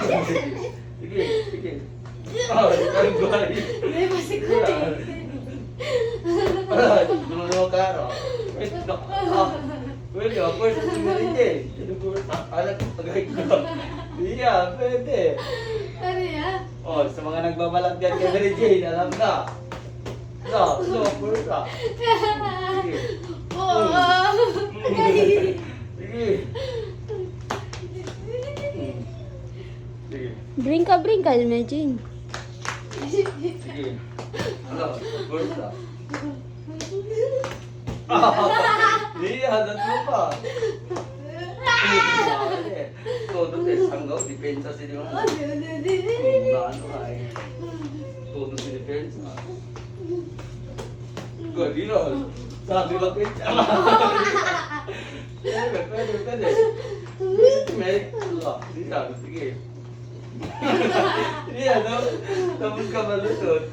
Sige, sige. Oh, ikaw buhay. Hindi, masikot eh. Dulo ka, no? Pwede, pwede rin din. Alam ko, tagay ko. Iya, pwede. Ano yan? Oh, sa mga nagbabalak dyan kay Mary Jane, alam na. No, pwede ka. Sige. Oo. Sige. Sige. Brinka-brinkal, Imagine. Sige. Ano, pwede ka. Iya, tatlo pa. Todo sanggaw, depensa si Dimang. Ano ay. Todo si depensa. Gadilan. Sabi ba kayo? Pwede, pwede, pwede. Merik. Dito, sige. Iya, no? Tapos ka malusot.